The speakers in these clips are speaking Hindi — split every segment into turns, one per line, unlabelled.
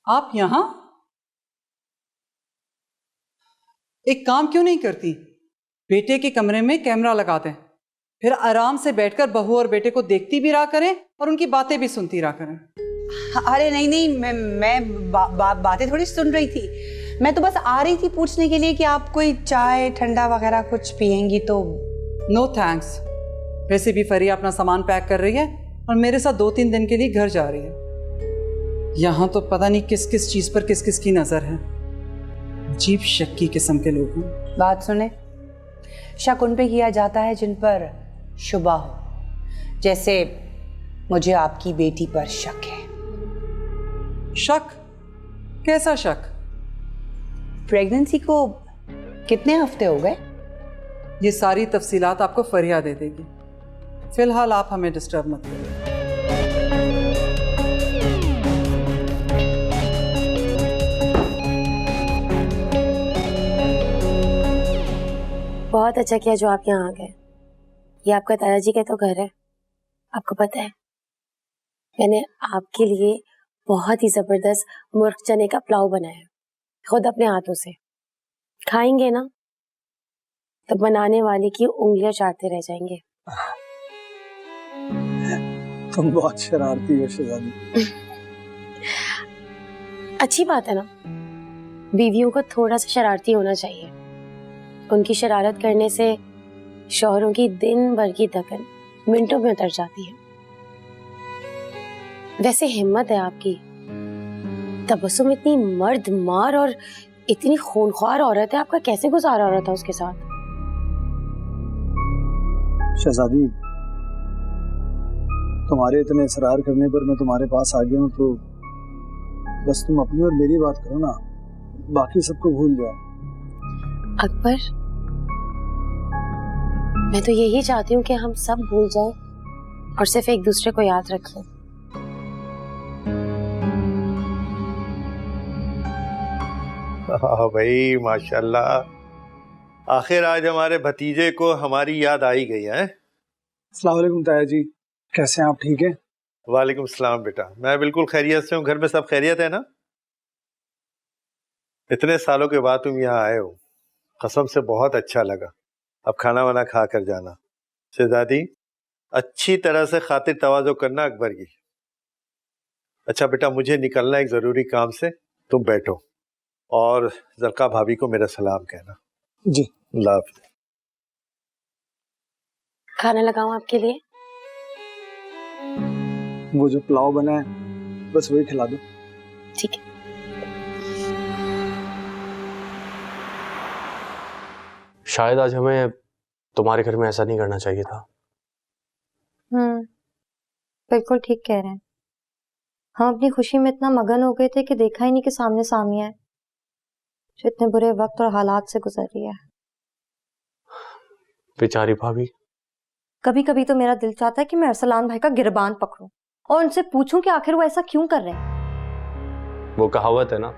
आप यहां? एक काम क्यों नहीं करती? बेटे के कमरे में कैमरा लगा दें, फिर आराम से बैठकर बहू और बेटे को देखती भी रहा करें और उनकी बातें भी सुनती रहा करें।
अरे नहीं नहीं, मैं बातें थोड़ी सुन रही थी। मैं तो बस आ रही थी पूछने के लिए कि आप कोई चाय ठंडा वगैरह कुछ पियेंगी तो।
No thanks. वैसे भी फरिया अपना सामान पैक कर रही है और मेरे साथ 2-3 दिन के लिए घर जा रही है। यहाँ तो पता नहीं किस किस चीज पर किस किस की नजर है। अजीब शक्की किस्म के लोग हैं।
बात सुने, शक उन पे किया जाता है जिन पर शुबा हो। जैसे मुझे आपकी बेटी पर शक है।
शक? कैसा शक?
प्रेगनेंसी को कितने हफ्ते हो गए?
ये सारी तफसीलात आपको फरिया दे देगी। फिलहाल आप हमें डिस्टर्ब मत करिए।
बहुत अच्छा किया जो आप यहाँ आ गए। ये आपका दादाजी का तो घर है, आपको पता है। मैंने आपके लिए बहुत ही जबरदस्त मुर्ग चने का पुलाव बनाया, खुद अपने हाथों से। खाएंगे ना तो बनाने वाले की उंगलियां चाटते रह जाएंगे।
तुम बहुत शरारती हो शहजादी।
अच्छी बात है ना, बीवियों को थोड़ा सा शरारती होना चाहिए। उनकी शरारत करने से शौहरों की दिन भर की थकन मिनटों में उतर जाती है। वैसे हिम्मत है आपकी। तबस्सुम इतनी मर्द मार और इतनी खूनख्वार औरत है, आपका कैसे गुजारा हो रहा था उसके साथ?
शहजादी, तुम्हारे इतने इसरार करने पर मैं तुम्हारे पास आ गया हूँ, तो बस तुम अपनी और मेरी बात करो ना, बाकी सबको भूल जाओ।
अकबर, मैं तो यही चाहती हूँ कि हम सब भूल जाएं और सिर्फ एक दूसरे को याद रखें।
हाँ भाई, माशाल्लाह, आखिर आज हमारे भतीजे को हमारी याद आई गई है।
अस्सलाम वालेकुम ताया जी, कैसे हैं आप? ठीक है?
वालेकुम सलाम बेटा, मैं बिल्कुल खैरियत से हूँ। घर में सब खैरियत है ना? इतने सालों के बाद तुम यहाँ आए हो, कसम से बहुत अच्छा लगा। अब खाना वाना खा कर जाना। शहजादी, अच्छी तरह से खातिर तवाज़ो करना अकबर की। अच्छा बेटा, मुझे निकलना एक ज़रूरी काम से, तुम बैठो और ज़रका भाभी को मेरा सलाम कहना।
जी।
अल्लाह हाफ़िज़।
खाना लगाऊं आपके लिए?
वो जो पुलाव बना है बस वही खिला दो।
ठीक है।
शायद आज हमें तुम्हारे घर में ऐसा नहीं करना चाहिए था।
बिल्कुल ठीक कह रहे हैं। हम अपनी खुशी में इतना मगन हो गए थे कि देखा ही नहीं कि सामने सामिया है जो इतने बुरे वक्त और हालात से गुजर रही है।
बेचारी भाभी।
कभी कभी तो मेरा दिल चाहता है कि मैं अरसलान भाई का गिरबान पकड़ूं और उनसे पूछूं कि आखिर वो ऐसा क्यों कर रहे हैं।
वो कहावत है ना,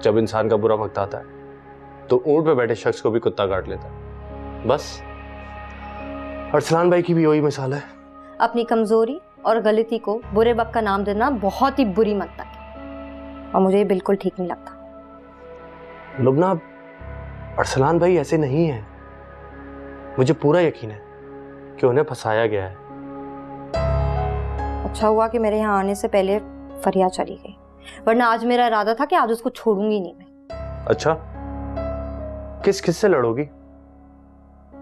जब इंसान का बुरा वक्त आता है तो ऊंट पे बैठे शख्स को भी कुत्ता काट लेता है। बस अरसलान भाई की भी वही मिसाल है।
अपनी कमजोरी और गलती को बुरे वक्त का नाम देना बहुत ही बुरी मत है और मुझे बिल्कुल ठीक नहीं लगता।
लुबना, अरसलान भाई ऐसे नहीं है। मुझे पूरा यकीन है कि उन्हें फंसाया गया है।
अच्छा हुआ कि मेरे यहाँ आने से पहले फरिया चली गई, वरना आज मेरा इरादा था कि आज उसको छोड़ूंगी नहीं मैं।
अच्छा, किस किस से लड़ोगी?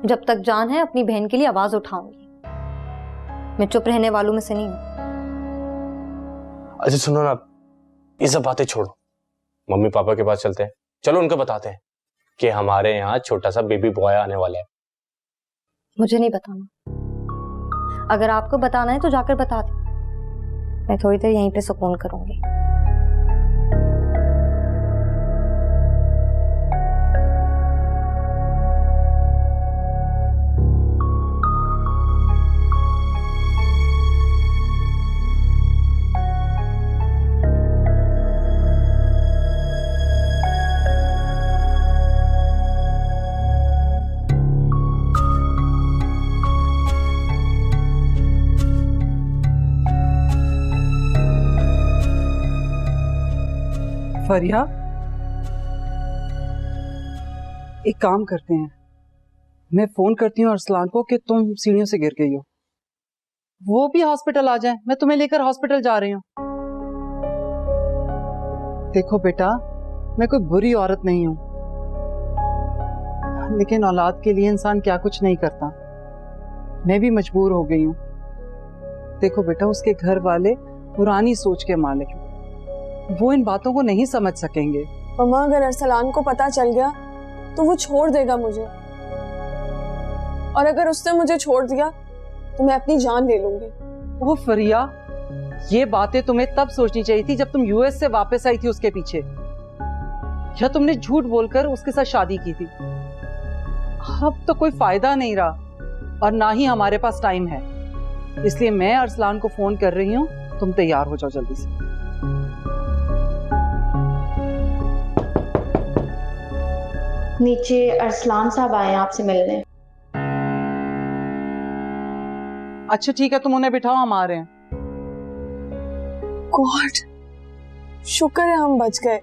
जब तक जान है अपनी बहन के लिए आवाज उठाऊंगी। मैं चुप रहने वालों में से नहीं हूं।
अच्छा सुनो ना, ये सब बातें छोड़ो, मम्मी पापा के पास चलते हैं। चलो उनको बताते हैं कि हमारे यहाँ छोटा सा बेबी बॉय आने वाला है।
मुझे नहीं बताना। अगर आपको बताना है तो जाकर बता दे। मैं थोड़ी देर यहीं पे सुकून करूंगी।
फरिया, एक काम करते हैं, मैं फोन करती हूँ अरसलान को कि तुम सीढ़ियों से गिर गई हो, वो भी हॉस्पिटल आ जाए, मैं तुम्हें लेकर हॉस्पिटल जा रही हूँ। देखो बेटा, मैं कोई बुरी औरत नहीं हूं, लेकिन औलाद के लिए इंसान क्या कुछ नहीं करता। मैं भी मजबूर हो गई हूं। देखो बेटा, उसके घर वाले पुरानी सोच के मालिक हैं, वो इन बातों को नहीं समझ सकेंगे।
मम्मा, अगर अरसलान को पता चल गया तो वो छोड़ देगा मुझे, और अगर उसने मुझे छोड़ दिया तो मैं अपनी जान ले लूंगी।
वो फरिया, ये बातें तुम्हें तब सोचनी चाहिए थी जब तुम यूएस से वापस आई थी उसके पीछे, या तुमने झूठ बोलकर उसके साथ शादी की थी। अब तो कोई फायदा नहीं रहा, और ना ही हमारे पास टाइम है, इसलिए मैं अरसलान को फोन कर रही हूँ, तुम तैयार हो जाओ जल्दी से।
नीचे अरसलान साहब आए हैं आपसे मिलने।
अच्छा ठीक है, तुम उन्हें बिठाओ, हम आ रहे हैं।
गॉड, शुक्र है हम बच गए।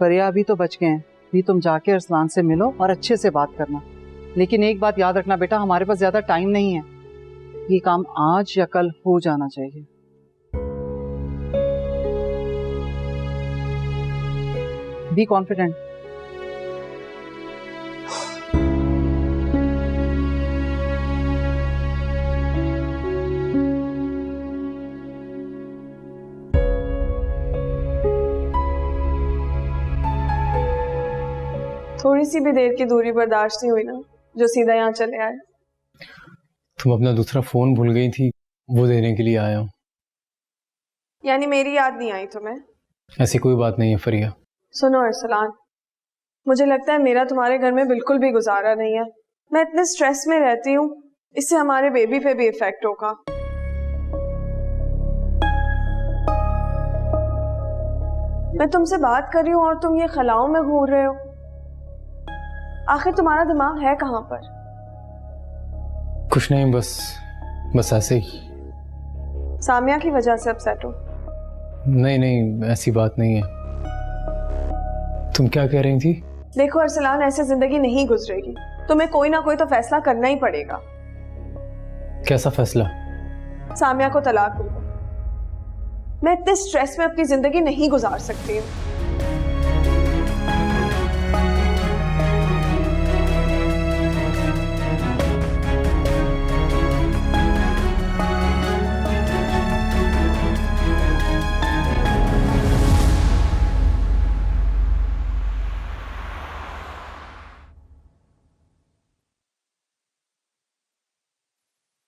फरिया, अभी तो बच गए हैं, अभी तुम जाके अरसलान से मिलो और अच्छे से बात करना, लेकिन एक बात याद रखना बेटा, हमारे पास ज्यादा टाइम नहीं है, ये काम आज या कल हो जाना चाहिए। Be confident.
थोड़ी सी भी देर की दूरी बर्दाश्त नहीं हुई ना, जो सीधा यहाँ चले आए।
तुम अपना दूसरा फोन भूल गई थी, वो देने के लिए आया हूँ।
यानी मेरी याद नहीं आई तुम्हें?
ऐसी कोई बात नहीं है फरिया।
सुनो अरसलान, मुझे लगता है मेरा तुम्हारे घर में बिल्कुल भी गुजारा नहीं है। मैं इतने स्ट्रेस में रहती हूँ, इससे हमारे बेबी पे भी इफेक्ट होगा। मैं तुमसे बात कर रही हूँ और तुम ये खलाओं में घूर रहे हो। आखिर तुम्हारा दिमाग है कहाँ पर?
कुछ नहीं, बस ऐसे ही।
सामिया की वजह से अपसेट हो?
नहीं, ऐसी बात नहीं है। तुम क्या कह रही थी?
देखो अरसलान, ऐसे जिंदगी नहीं गुजरेगी, तुम्हें कोई ना कोई तो फैसला करना ही पड़ेगा।
कैसा फैसला?
सामिया को तलाक दे दो। मैं इतने स्ट्रेस में अपनी जिंदगी नहीं गुजार सकती हूँ।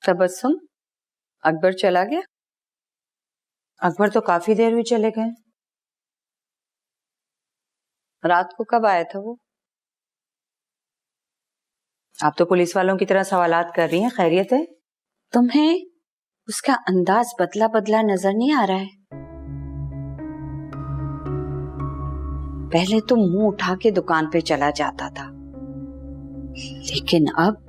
तबस्सुम, अकबर चला गया? अकबर तो काफी देर हुई चले गए। रात को कब आया था वो? आप तो पुलिस वालों की तरह सवालात कर रही हैं, खैरियत है? तुम्हें उसका अंदाज बदला बदला नजर नहीं आ रहा है? पहले तो मुंह उठा के दुकान पे चला जाता था, लेकिन अब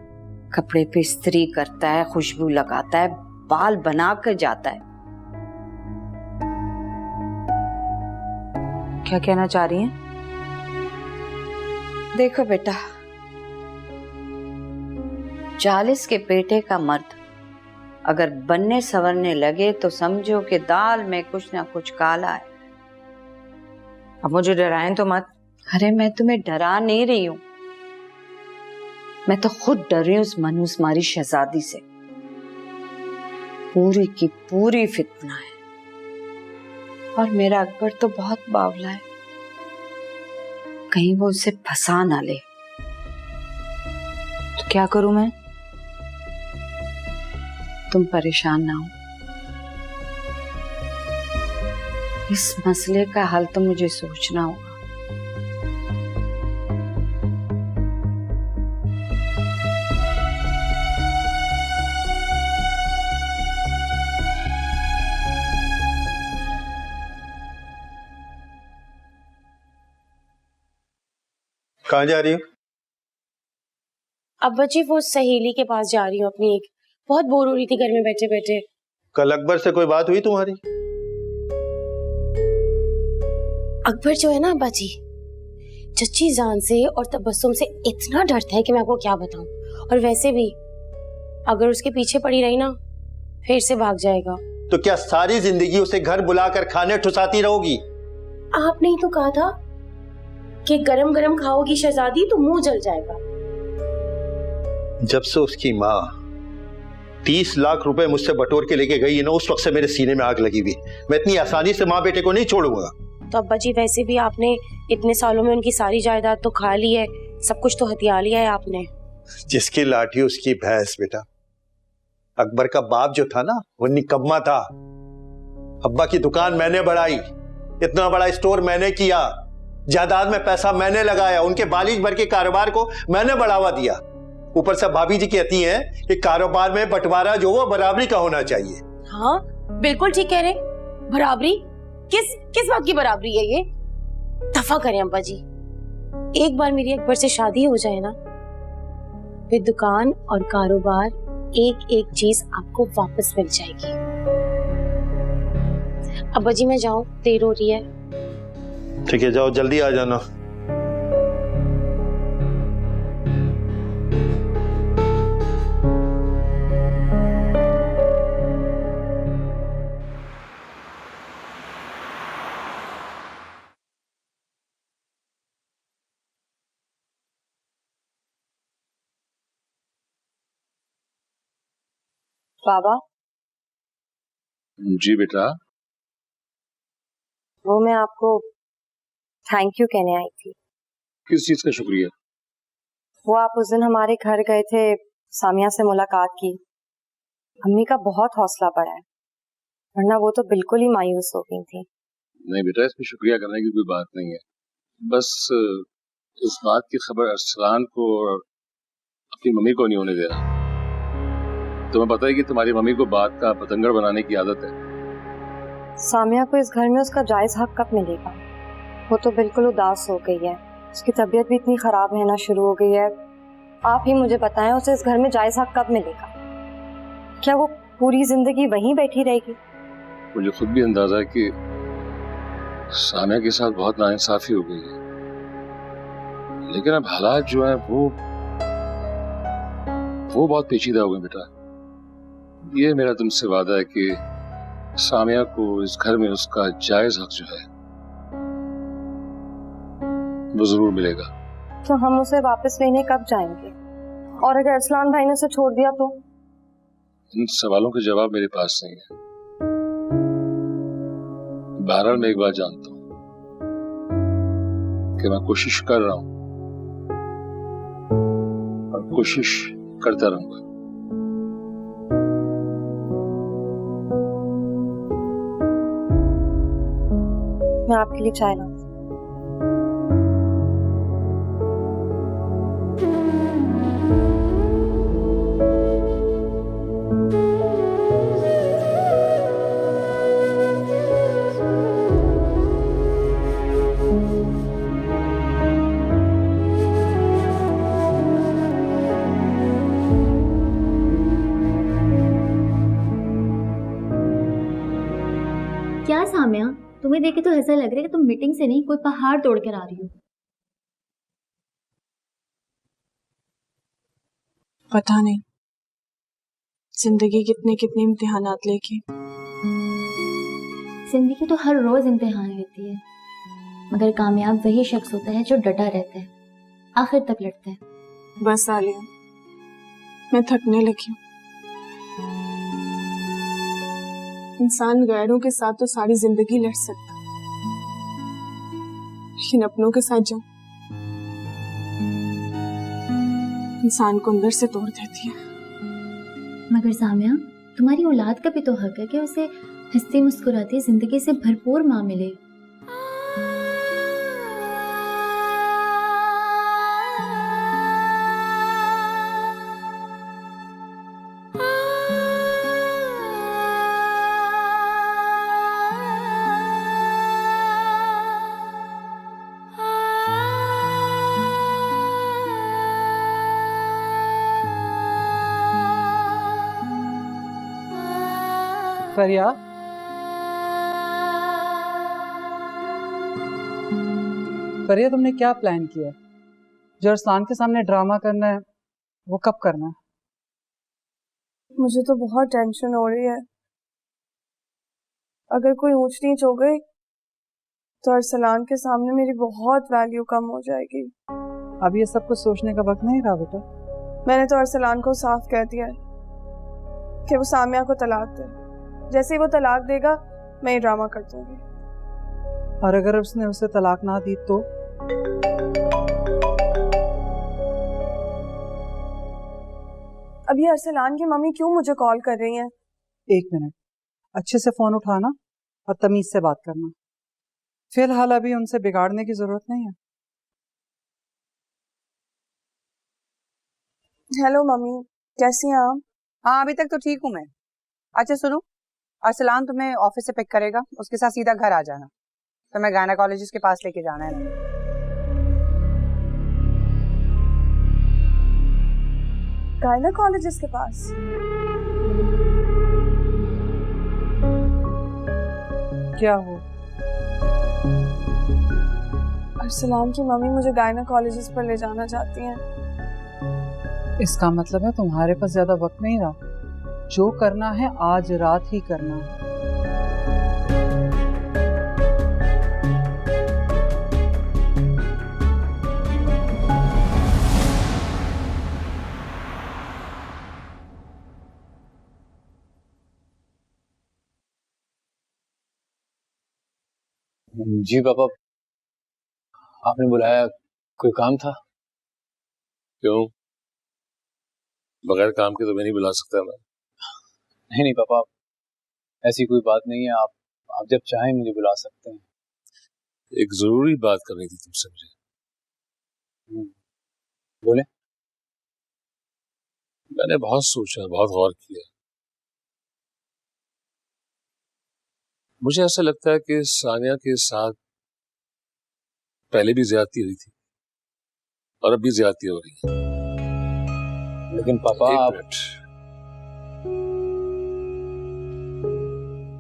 कपड़े पे इस्त्री करता है, खुशबू लगाता है, बाल बना कर जाता है। क्या कहना चाह रही हैं? देखो बेटा, 40 के पेटे का मर्द अगर बनने संवरने लगे तो समझो कि दाल में कुछ ना कुछ काला है। अब मुझे डराएं तो मत। अरे मैं तुम्हें डरा नहीं रही हूं, मैं तो खुद डर रही हूं उस मनहूसमारी शहजादी से। पूरी की पूरी फितना है, और मेरा अकबर तो बहुत बावला है, कहीं वो उसे फंसा ना ले। तो क्या करूं मैं? तुम परेशान ना हो, इस मसले का हल तो मुझे सोचना होगा।
कहाँ जा रही हो?
अब्बा जी, वो सहेली के पास जा रही हूँ अपनी, एक बहुत बोर हो रही थी घर में बैठे बैठे।
कल अकबर से कोई बात हुई तुम्हारी?
अकबर जो है ना अब्बा जी, चच्ची जान से और तबस्सुम से इतना डरता है कि मैं आपको क्या बताऊं। और वैसे भी अगर उसके पीछे पड़ी रही ना, फिर से भाग जाएगा।
तो क्या सारी जिंदगी उसे घर बुलाकर खाने ठुसाती रहोगी?
आपने ही तो कहा था कि गरम गरम खाओगी शहजादी तो मुंह जल जाएगा।
जब से उसकी माँ 30 लाख रुपए मुझसे बटोर के लेके गई है ना, उस वक्त से मेरे सीने में आग लगी हुई। मैं इतनी आसानी से माँ बेटे को नहीं छोड़ूंगा।
तो अब्बा जी वैसे भी आपने इतने सालों में उनकी सारी जायदाद तो खा ली है, सब कुछ तो हथिया लिया है आपने।
जिसकी लाठी उसकी भैंस बेटा। अकबर का बाप जो था ना, वो निकम्मा था। अब्बा की दुकान मैंने बढ़ाई, इतना बड़ा स्टोर मैंने किया, जायदाद में पैसा मैंने लगाया, उनके बालिश भर के कारोबार को मैंने बढ़ावा दिया। ऊपर से भाभी जी कहती हैं कि कारोबार में बंटवारा जो वो बराबरी का होना चाहिए।
हाँ बिल्कुल ठीक कह रहे। बराबरी? किस किस बात की बराबरी है ये? दफा करें अब्बा जी, एक बार मेरी अकबर से शादी हो जाए ना, फिर दुकान और कारोबार एक एक चीज आपको वापस मिल जाएगी। अब्बा जी मैं जाऊं, देर हो रही है।
ठीक है, जाओ जल्दी आ जाना।
बाबा,
जी बेटा।
वो मैं आपको थैंक यू कहने आई थी।
किस चीज का शुक्रिया?
वो आप उस दिन हमारे घर गए थे, सामिया से मुलाकात की। अम्मी का बहुत हौसला बढ़ा है, वरना वो तो बिल्कुल ही मायूस हो गई थी।
नहीं बेटा, इसमें शुक्रिया करने की कोई बात नहीं है। बस इस बात की खबर अरसलान को और अपनी मम्मी को नहीं होने देना। तुम्हें पता है कि तुम्हारी मम्मी को बात का पतंगड़ बनाने की आदत है।
सामिया को इस घर में उसका जायज हक कब मिलेगा? वो तो बिल्कुल उदास हो गई है, उसकी तबीयत भी इतनी खराब रहना शुरू हो गई है। आप ही मुझे बताएं, उसे इस घर में जायज हक कब मिलेगा? क्या वो पूरी जिंदगी वहीं बैठी रहेगी?
मुझे खुद भी अंदाजा है कि सामिया के साथ बहुत नाइंसाफी हो गई है, लेकिन अब हालात जो है वो बहुत पेचीदा हो गए बेटा। ये मेरा तुमसे वादा है कि सामिया को इस घर में उसका जायज हक जो है वो जरूर मिलेगा।
तो हम उसे वापस लेने कब जाएंगे? और अगर अरसलान भाई ने उसे छोड़ दिया तो?
इन सवालों के जवाब मेरे पास नहीं है। बहरहाल मैं एक बात जानता हूं कि मैं कोशिश कर रहा हूं और कोशिश करता रहूंगा।
मैं आपके लिए चाय लाऊं।
क्या सामिया, तुम्हें देख के तो ऐसा लग रहा है कि तुम मीटिंग से नहीं कोई पहाड़ तोड़ कर आ रही हो।
पता नहीं जिंदगी कितने कितने इम्तिहानात लेके।
जिंदगी तो हर रोज इम्तिहान लेती है, मगर कामयाब वही शख्स होता है जो डटा रहता है, आखिर तक लड़ता है।
बस आलिया, मैं थकने लगी हूँ। इंसान गैरों के साथ तो सारी जिंदगी लड़ सकता, लेकिन अपनों के साथ जंग इंसान को अंदर से तोड़ देती है।
मगर सामिया, तुम्हारी औलाद का भी तो हक है कि उसे हंसती मुस्कुराती जिंदगी से भरपूर माँ मिले।
फरिया, फरिया, तुमने क्या प्लान किया? जो अरसलान के सामने ड्रामा करना है वो कब करना है?
मुझे तो बहुत टेंशन हो रही है। अगर कोई ऊंच नीच हो गई तो अरसलान के सामने मेरी बहुत वैल्यू कम हो जाएगी।
अब ये सब कुछ सोचने का वक्त नहीं रहा बेटा।
मैंने तो अरसलान को साफ कह दिया है कि वो सामिया को तलाक दे। जैसे ही वो तलाक देगा मैं ये ड्रामा कर दूंगी।
और अगर उसने उसे तलाक ना दी तो?
अभी अरसलान की मम्मी क्यों मुझे कॉल कर रही हैं?
1 मिनट, अच्छे से फोन उठाना और तमीज से बात करना। फिलहाल अभी उनसे बिगाड़ने की जरूरत नहीं है।
हेलो मम्मी, कैसी हैं आप?
हाँ, अभी तक तो ठीक हूँ मैं। अच्छा सुनो, अरसलान तुम्हें ऑफिस से पिक करेगा, उसके साथ सीधा घर आ जाना। तो मैं गायनेकोलॉजिस्ट के पास लेके जाना है।
गायनेकोलॉजिस्ट के पास?
क्या हो?
अरसलान की मम्मी मुझे गायनेकोलॉजिस्ट पर ले जाना चाहती हैं।
इसका मतलब है तुम्हारे पास ज्यादा वक्त नहीं रहा। जो करना है आज रात ही करना है।
जी पापा, आपने बुलाया, कोई काम था?
क्यों? बगैर काम के तो मैं नहीं बुला सकता। मैं
नहीं नहीं पापा, ऐसी कोई बात नहीं है। आप जब चाहें मुझे बुला सकते हैं।
एक जरूरी बात करनी थी तुमसे मुझे।
बोले।
मैंने बहुत सोचा, बहुत गौर किया। मुझे ऐसा लगता है कि सानिया के साथ पहले भी ज्यादती हुई थी और अब भी ज्यादती हो रही है।
लेकिन पापा
एक
आप...
मिनट,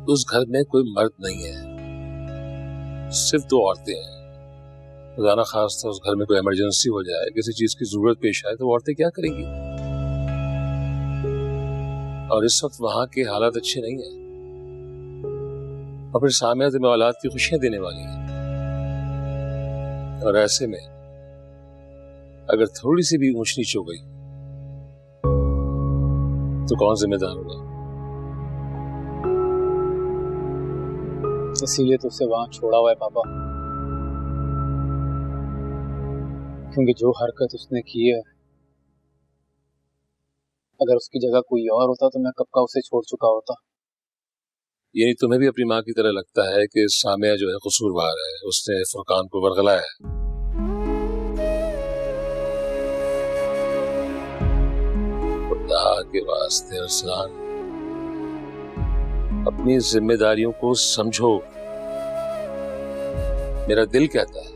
उस घर में कोई मर्द नहीं है, सिर्फ 2 औरतें हैं। खुदा खास्ता उस घर में कोई इमरजेंसी हो जाए, किसी चीज की जरूरत पेश आए, तो औरतें क्या करेंगी? और इस वक्त वहां के हालात अच्छे नहीं है। और फिर सामिया तुम्हें औलाद की खुशियां देने वाली है। और ऐसे में अगर थोड़ी सी भी ऊंच नीच हो गई तो कौन जिम्मेदार होगा?
इसीलिए तो उसे वहां छोड़ा हुआ है पापा, क्योंकि जो हरकत उसने की है, अगर उसकी जगह कोई और होता तो मैं कब का उसे छोड़ चुका होता।
यानी तुम्हें भी अपनी माँ की तरह लगता है कि सामिया जो है कसूरवार है, उसने फुरकान को बरगलाया है। खुदा के वास्ते अरसलान, अपनी जिम्मेदारियों को समझो। मेरा दिल कहता है,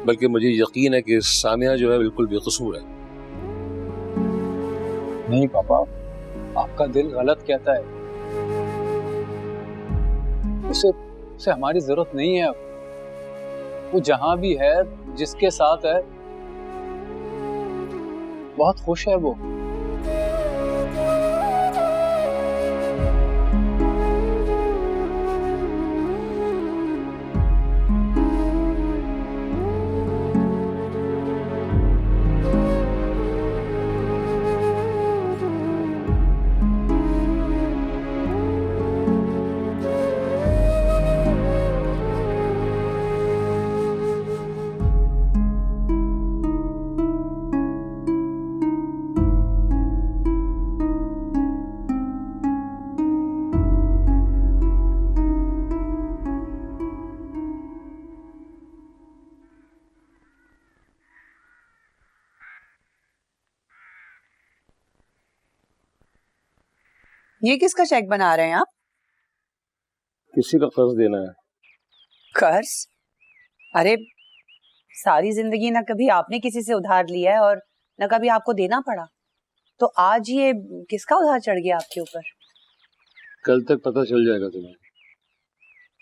बल्कि मुझे यकीन है कि सामिया जो है बिल्कुल बेकसूर है।
नहीं पापा, आपका दिल गलत कहता है। उसे हमारी जरूरत नहीं है अब। वो जहां भी है, जिसके साथ है, बहुत खुश है वो।
ये किसका चेक बना रहे हैं आप?
किसी का कर्ज देना है।
कर्ज? अरे सारी जिंदगी ना कभी आपने किसी से उधार लिया है और ना कभी आपको देना पड़ा, तो आज ये किसका उधार चढ़ गया आपके ऊपर?
कल तक पता चल जाएगा तुम्हें,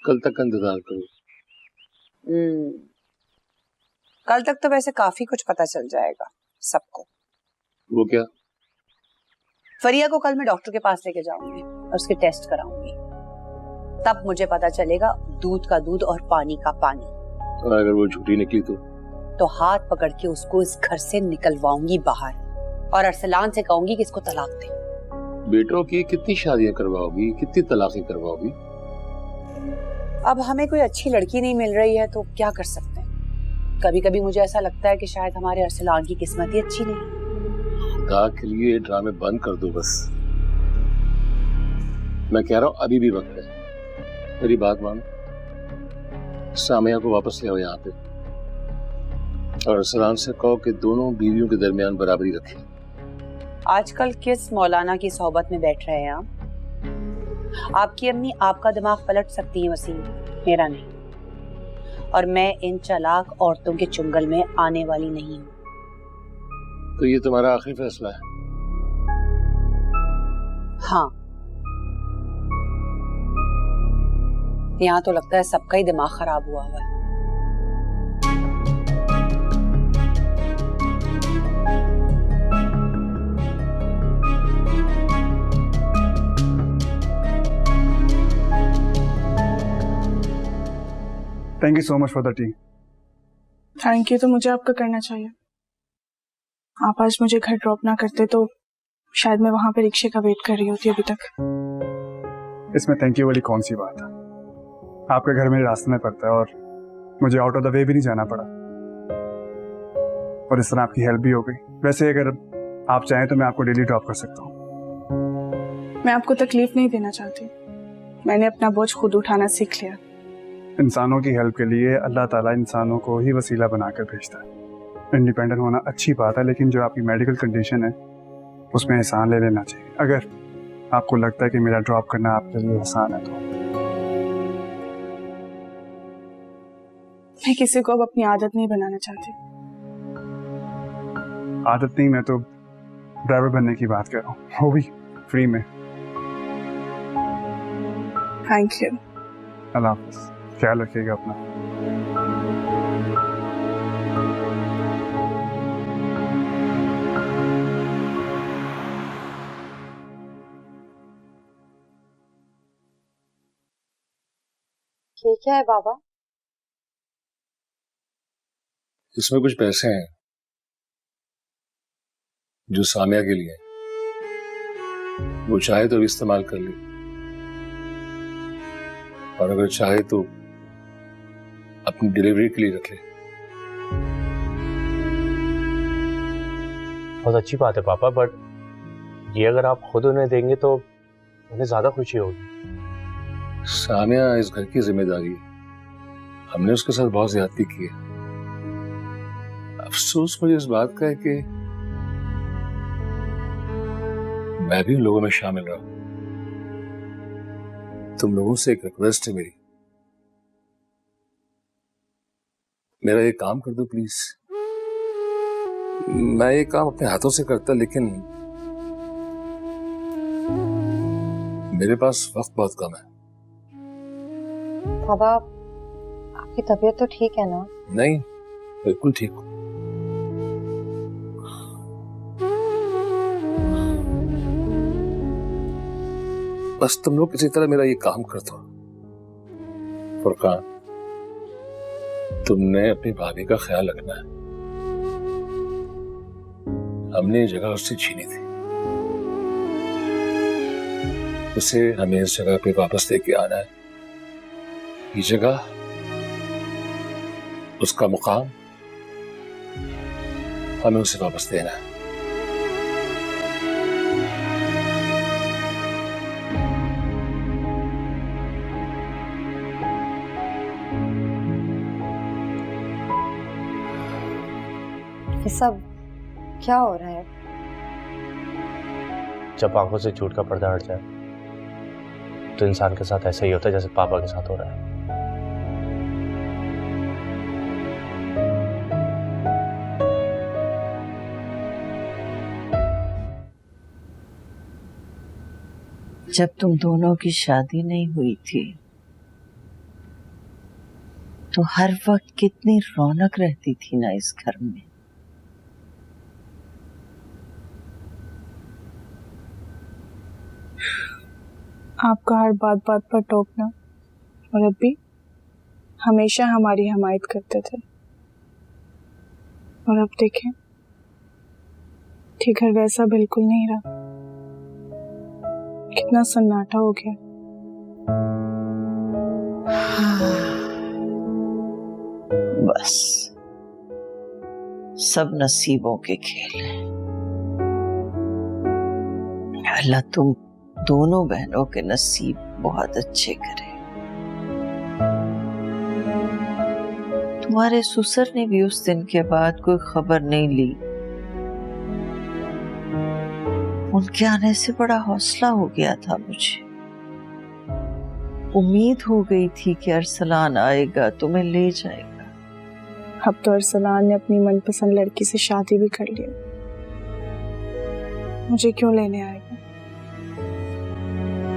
कल तक का इंतजार करो।
कल तक तो वैसे काफी कुछ पता चल जाएगा सबको।
वो क्या?
फरिया को कल मैं डॉक्टर के पास लेके जाऊंगी और उसके टेस्ट कराऊंगी, तब मुझे पता चलेगा दूध का दूध और पानी का पानी।
और अगर वो झूठी निकली तो
हाथ पकड़ के उसको इस घर से निकलवाऊंगी बाहर और अरसलान से कहूंगी कि इसको तलाक दे।
बेटों की कितनी शादियां करवाओगी, कितनी तलाकें करवाओगी?
अब हमें कोई अच्छी लड़की नहीं मिल रही है तो क्या कर सकते हैं। कभी कभी मुझे ऐसा लगता है कि शायद हमारे अरसलान की किस्मत ही अच्छी नहीं।
खुदा के लिए ड्रामे बंद कर दो बस। मैं कह रहा हूँ अभी भी वक्त है, मेरी बात मानो। सामिया को वापस ले आओ यहाँ पे और अरसलान से कहो कि दोनों बीवियों के दरमियान बराबरी रखें।
आजकल किस मौलाना की सोहबत में बैठ रहे हैं आप? आपकी अम्मी आपका दिमाग पलट सकती है वसीम, मेरा नहीं। और मैं इन चालाक औरतों के चुंगल में आने वाली नहीं हूँ।
तो ये तुम्हारा आखिरी फैसला है?
हाँ, यहाँ तो लगता है सबका ही दिमाग खराब हुआ है।
Thank you so much for the T.
Thank you तो मुझे आपका करना चाहिए। आप आज मुझे घर ड्रॉप ना करते तो शायद मैं वहां पे रिक्शे का वेट कर रही होती अभी तक।
इसमें थैंक यू वाली कौन सी बात है? आपका घर मेरे रास्ते में पड़ता है और मुझे आउट ऑफ द वे भी नहीं जाना पड़ा और इस तरह आपकी हेल्प भी हो गई। वैसे अगर आप चाहें तो मैं आपको डेली ड्रॉप कर सकता हूँ।
मैं आपको तकलीफ नहीं देना चाहती, मैंने अपना बोझ खुद उठाना सीख लिया।
इंसानों की हेल्प के लिए अल्लाह ताला इंसानों को ही वसीला बनाकर भेजता है। इंडिपेंडेंट होना अच्छी बात है, लेकिन जो आपकी मेडिकल कंडीशन है उसमें एहसान ले लेना चाहिए। अगर आपको लगता है कि मेरा ड्रॉप करना आपके लिए एहसान है तो।
मैं किसी को अब अपनी आदत नहीं बनाना चाहती।
आदत नहीं, मैं तो ड्राइवर बनने की बात कर रहा हूँ, वो भी फ्री में।
Thank you.
अल्लाह हाफ़िज़, ख्याल रखिएगा अपना।
ये क्या है बाबा?
इसमें कुछ पैसे हैं जो सामिया के लिए, वो चाहे तो इस्तेमाल कर ले और अगर चाहे तो अपनी डिलीवरी के लिए रख ले।
बहुत अच्छी बात है पापा, बट ये अगर आप खुद उन्हें देंगे तो उन्हें ज्यादा खुशी होगी।
सामिया इस घर की जिम्मेदारी है, हमने उसके साथ बहुत ज्यादती की है। अफसोस मुझे इस बात का है कि मैं भी उन लोगों में शामिल रहा। तुम लोगों से एक रिक्वेस्ट है मेरी, मेरा ये काम कर दो प्लीज। मैं ये काम अपने हाथों से करता, लेकिन मेरे पास वक्त बहुत कम है।
बाबा आपकी तबीयत तो ठीक है ना?
नहीं, बिल्कुल ठीक हूं। बस तुम लोग किसी तरह मेरा ये काम कर दो। फुरकान, तुमने अपनी भाभी का ख्याल रखना है। हमने ये जगह उससे छीनी थी, उसे हमें इस जगह पे वापस लेके आना है। ये जगह, उसका मुकाम हमें उसे वापस देना है।
ये सब क्या हो रहा है?
जब आंखों से झूठ का पर्दा हट जाए तो इंसान के साथ ऐसा ही होता है जैसे पापा के साथ हो रहा है।
जब तुम दोनों की शादी नहीं हुई थी तो हर वक्त कितनी रौनक रहती थी ना इस घर में।
आपका हर बात बात पर टोकना और अब भी हमेशा हमारी हिमायत करते थे, और अब देखें कि घर वैसा बिल्कुल नहीं रहा, कितना सन्नाटा हो गया।
बस सब नसीबों के खेल हैं। अल्लाह तुम दोनों बहनों के नसीब बहुत अच्छे करे। तुम्हारे ससुर ने भी उस दिन के बाद कोई खबर नहीं ली। उनके आने से बड़ा हौसला हो गया था मुझे। उम्मीद हो गई थी कि अरसलान आएगा, तुम्हें ले जाएगा।
अब तो अरसलान ने अपनी मनपसंद लड़की से शादी भी कर लिया, मुझे क्यों लेने आएगा?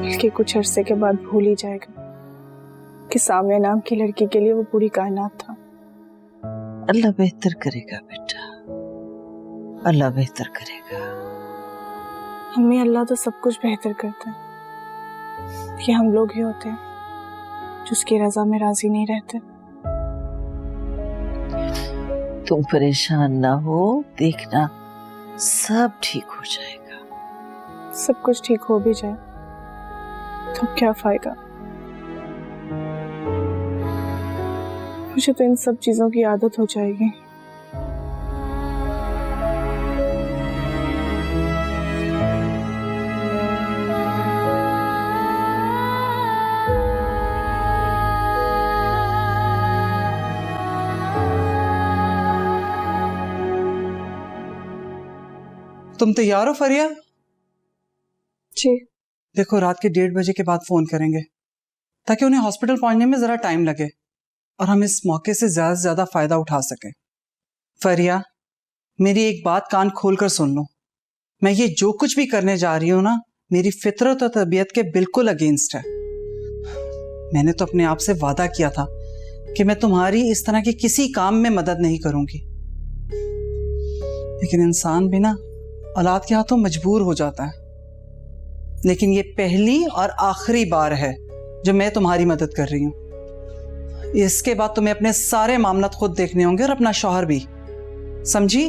बल्कि कुछ अरसे के बाद भूल ही जाएगा कि सामने नाम की लड़की के लिए वो पूरी कायनात था।
अल्लाह बेहतर करेगा बेटा, अल्लाह बेहतर करेगा।
अम्मी, अल्लाह तो सब कुछ बेहतर करता है, ये हम लोग ही होते हैं जो उसकी रजा में राजी नहीं रहते।
तुम परेशान ना हो, देखना सब ठीक हो जाएगा।
सब कुछ ठीक हो भी जाए तो क्या फायदा? मुझे तो इन सब चीजों की आदत हो जाएगी।
तुम तैयार हो फरिया?
जी।
देखो, रात के 1:30 बजे के बाद फोन करेंगे ताकि उन्हें हॉस्पिटल पहुंचने में जरा टाइम लगे और हम इस मौके से ज्यादा फायदा उठा सकें। फरिया, मेरी एक बात कान खोलकर सुन लो। मैं ये जो कुछ भी करने जा रही हूं ना, मेरी फितरत और तबीयत के बिल्कुल अगेंस्ट है। मैंने तो अपने आप से वादा किया था कि मैं तुम्हारी इस तरह के किसी काम में मदद नहीं करूंगी, लेकिन इंसान भी ना औलाद के हाथों मजबूर हो जाता है। लेकिन ये पहली और आखिरी बार है जो मैं तुम्हारी मदद कर रही हूं। इसके बाद तुम्हें अपने सारे मामला खुद देखने होंगे और अपना शौहर भी, समझी?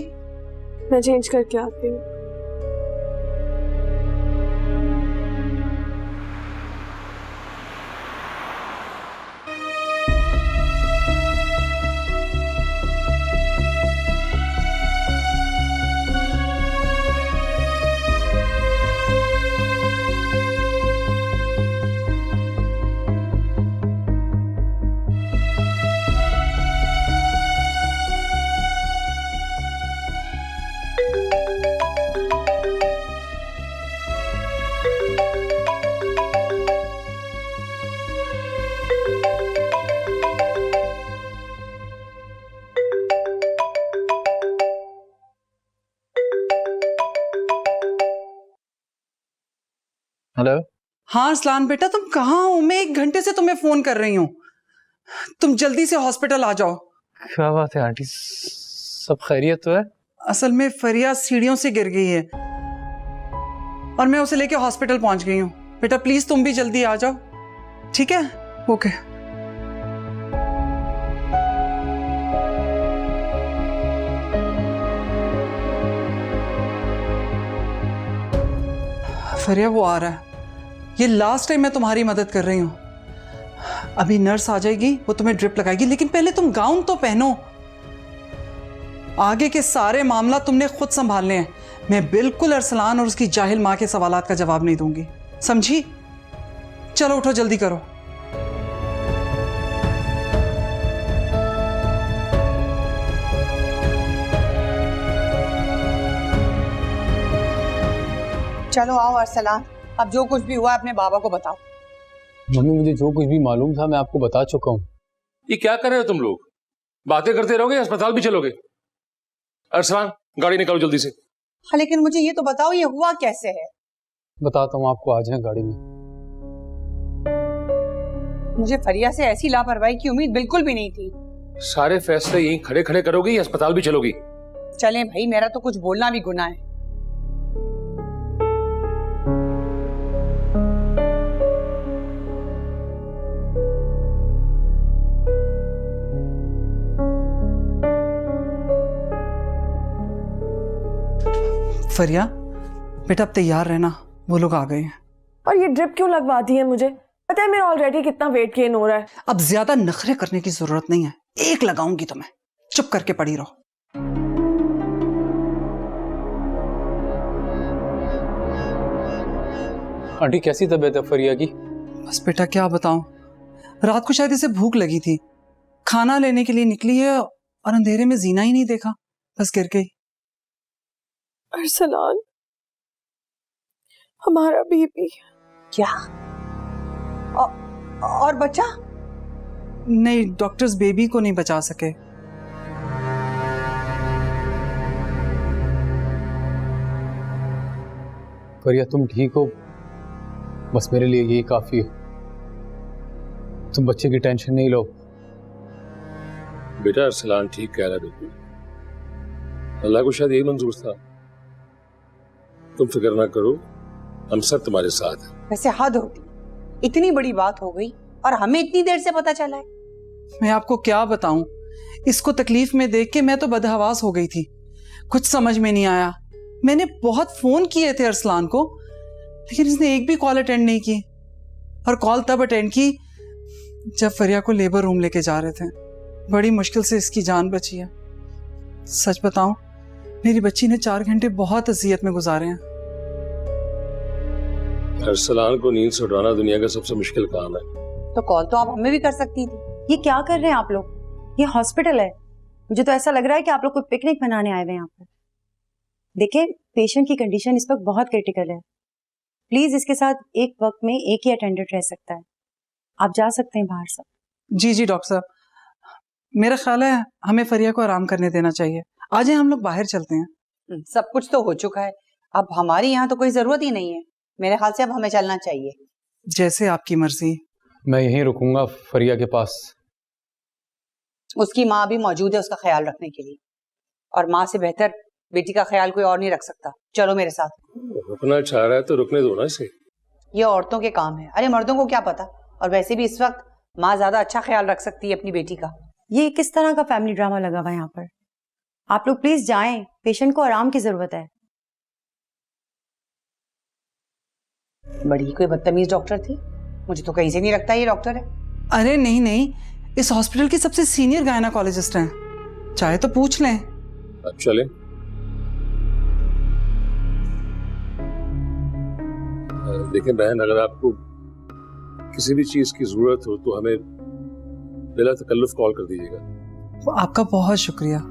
मैं चेंज करके आती हूँ।
हेलो।
हाँ अरसलान बेटा, तुम कहाँ हो? मैं 1 घंटे से तुम्हें फोन कर रही हूँ। तुम जल्दी से हॉस्पिटल आ जाओ।
क्या बात है आंटी, सब खैरियत तो है?
असल में फरिया सीढ़ियों से गिर गई है और मैं उसे लेके हॉस्पिटल पहुंच गई हूँ। बेटा प्लीज तुम भी जल्दी आ जाओ, ठीक है? ओके। फरिया वो आ रहा है। ये लास्ट टाइम मैं तुम्हारी मदद कर रही हूँ। अभी नर्स आ जाएगी, वो तुम्हें ड्रिप लगाएगी, लेकिन पहले तुम गाउन तो पहनो। आगे के सारे मामला तुमने खुद संभालने हैं। मैं बिल्कुल अरसलान और उसकी जाहिल माँ के सवालात का जवाब नहीं दूंगी, समझी? चलो उठो, जल्दी करो।
चलो आओ अरसलान, अब जो कुछ भी हुआ अपने बाबा को बताओ।
मम्मी, मुझे जो कुछ भी मालूम था मैं आपको बता चुका हूँ।
ये क्या कर रहे हो तुम लोग? बातें करते रहोगे, अस्पताल भी चलोगे? अरसलान, गाड़ी निकालो जल्दी से।
हाँ, लेकिन मुझे ये तो बताओ ये हुआ कैसे है?
बताता हूँ आपको, आ जाए गाड़ी में।
मुझे फरिया से ऐसी लापरवाही की उम्मीद बिल्कुल भी नहीं थी।
सारे फैसले यहीं खड़े खड़े करोगी या अस्पताल भी चलोगी?
चलें भाई, मेरा तो कुछ बोलना भी गुनाह है।
फरिया बेटा अब तैयार रहना, वो लोग आ गए हैं।
और ये ड्रिप क्यों लगवा दी है? मुझे पता है मेरा ऑलरेडी कितना वेट गेन हो रहा है।
अब ज्यादा नखरे करने की जरूरत नहीं है, एक लगाऊंगी तो मैं, चुप करके पड़ी रहो।
आंटी कैसी तबीयत है फरिया की?
बस बेटा क्या बताऊं, रात को शायद इसे भूख लगी थी, खाना लेने के लिए निकली है और अंधेरे में जीना ही नहीं देखा, बस गिर गई।
अरसलान, हमारा बेबी।
क्या? और बच्चा?
नहीं, डॉक्टर्स बेबी को नहीं बचा सके।
फरिया तुम ठीक हो? बस मेरे लिए यही काफी है। तुम बच्चे की टेंशन नहीं लो।
बेटा अरसलान ठीक कह रहा है, बिल्कुल। अल्लाह को शायद यही मंजूर था। तुम फिक्र ना करो, हम सब तुम्हारे साथ हैं।
वैसे हद होती, इतनी बड़ी बात हो गई और हमें इतनी देर से पता चला है।
मैं आपको क्या बताऊं, इसको तकलीफ में देख के मैं तो बदहवास हो गई थी, कुछ समझ में नहीं आया। मैंने बहुत फोन किए थे अरसलान को, लेकिन इसने एक भी कॉल अटेंड नहीं की, और कॉल तब अटेंड की जब फरिया को लेबर रूम लेके जा रहे थे। बड़ी मुश्किल से इसकी जान बची है। सच बताऊं, मेरी बच्ची ने 4 घंटे बहुत अजियत में गुजारे हैं।
अरसलान को नींद से उठाना दुनिया का सबसे मुश्किल काम है।
तो कॉल तो आप हमें भी कर सकती थी।
ये क्या कर रहे हैं आप लोग? ये हॉस्पिटल है। मुझे तो ऐसा लग रहा है कि आप लोग कोई पिकनिक मनाने आए हुए हैं यहाँ पर। देखिए, पेशेंट की कंडीशन इस वक्त बहुत क्रिटिकल है। प्लीज इसके साथ एक वक्त में एक ही अटेंडेंट रह सकता है। आप जा सकते हैं बाहर सब।
जी जी डॉक्टर साहब, मेरा ख्याल है हमें फरिया को आराम करने देना चाहिए। आज हम लोग बाहर चलते हैं।
सब कुछ तो हो चुका है, अब हमारी यहाँ तो कोई जरूरत ही नहीं है। मेरे ख्याल से अब हमें चलना चाहिए।
जैसे आपकी मर्जी।
मैं यहीं रुकूंगा फरिया के पास।
उसकी माँ भी मौजूद है उसका ख्याल रखने के लिए, और माँ से बेहतर बेटी का ख्याल कोई और नहीं रख सकता। चलो मेरे साथ।
रुकना चाह रहा है तो रुकने दो ना इसे।
ये औरतों के काम है। अरे मर्दों को क्या पता। और वैसे भी इस वक्त माँ ज्यादा अच्छा ख्याल रख सकती है अपनी बेटी का।
ये किस तरह का फैमिली ड्रामा लगा हुआ है यहाँ पर? आप लोग प्लीज जाएं, पेशेंट को आराम की जरूरत है।
बड़ी कोई बदतमीज डॉक्टर थी, मुझे तो कहीं से नहीं लगता ये डॉक्टर है।
अरे नहीं नहीं, इस हॉस्पिटल की सबसे सीनियर गायनाकोलॉजिस्ट हैं, चाहे तो पूछ लें।
अब चले। देखें बहन, अगर आपको किसी भी चीज की जरूरत हो तो हमें बिला तकल्लुफ कॉल कर दीजिएगा।
आपका बहुत शुक्रिया।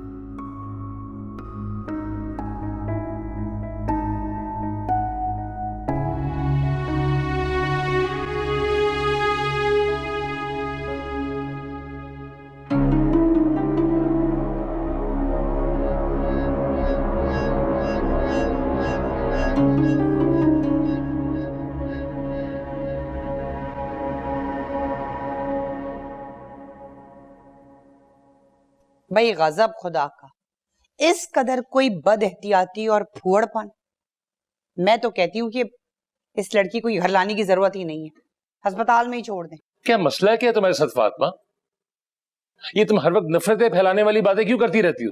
भाई गजब खुदा का, इस कदर कोई बद एहतियाती और फुअड़पन। मैं तो कहती हूँ कि इस लड़की को घर लाने की जरूरत ही नहीं है, अस्पताल में ही छोड़ दें।
क्या मसला है क्या तुम्हारे साथ फातिमा? ये तुम हर वक्त नफरतें फैलाने वाली बातें क्यों करती रहती हो?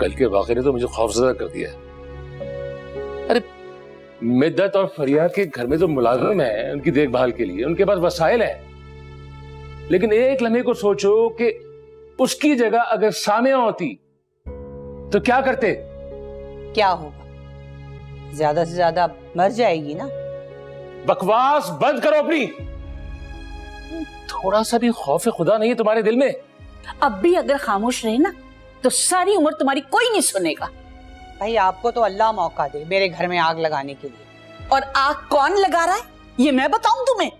कल के वाक़े ने तो मुझे खौफजदा कर दिया है। अरे मिद्दत और फरिया के घर में तो मुलाजिम है उनकी देखभाल के लिए, उनके पास वसाइल है, लेकिन एक लम्हे को सोचो कि उसकी जगह अगर सामिया होती तो क्या करते?
क्या होगा, ज्यादा से ज्यादा मर जाएगी ना।
बकवास बंद करो अपनी। थोड़ा सा भी खौफ खुदा नहीं है तुम्हारे दिल में?
अब भी अगर खामोश रहे ना तो सारी उम्र तुम्हारी कोई नहीं सुनेगा।
भाई आपको तो अल्लाह मौका दे मेरे घर में आग लगाने के लिए।
और आग कौन लगा रहा है ये मैं बताऊं तुम्हें?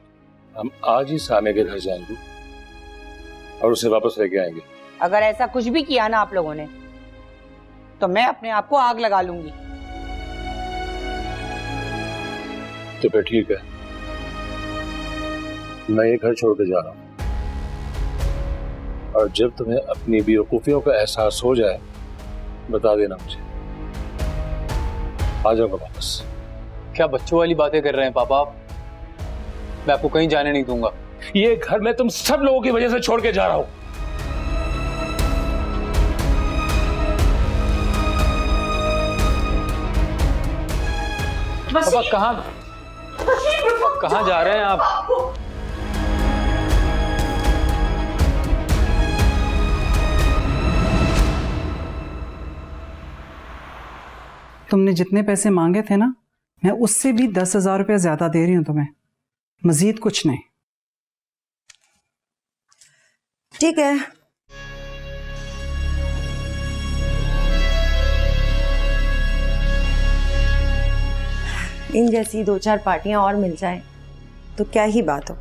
हम आज ही सामे के घर जाएंगे और उसे वापस लेके आएंगे।
अगर ऐसा कुछ भी किया ना आप लोगों ने तो मैं अपने आप को आग लगा लूंगी।
तो फिर ठीक है, मैं ये घर छोड़ के जा रहा हूँ, और जब तुम्हें अपनी बेवकूफियों का एहसास हो जाए बता देना मुझे, आ जाऊंगा वापस।
क्या बच्चों वाली बातें कर रहे हैं पापा आप? मैं आपको कहीं जाने नहीं दूंगा।
ये घर मैं तुम सब लोगों की वजह से छोड़ के जा रहा हूँ।
पापा कहाँ जा रहे हैं आप?
तुमने जितने पैसे मांगे थे ना, मैं उससे भी 10,000 रुपये ज्यादा दे रही हूं तुम्हें, मजीद कुछ नहीं।
ठीक है, इन जैसी 2-4 पार्टियां और मिल जाएं तो क्या ही बात हो।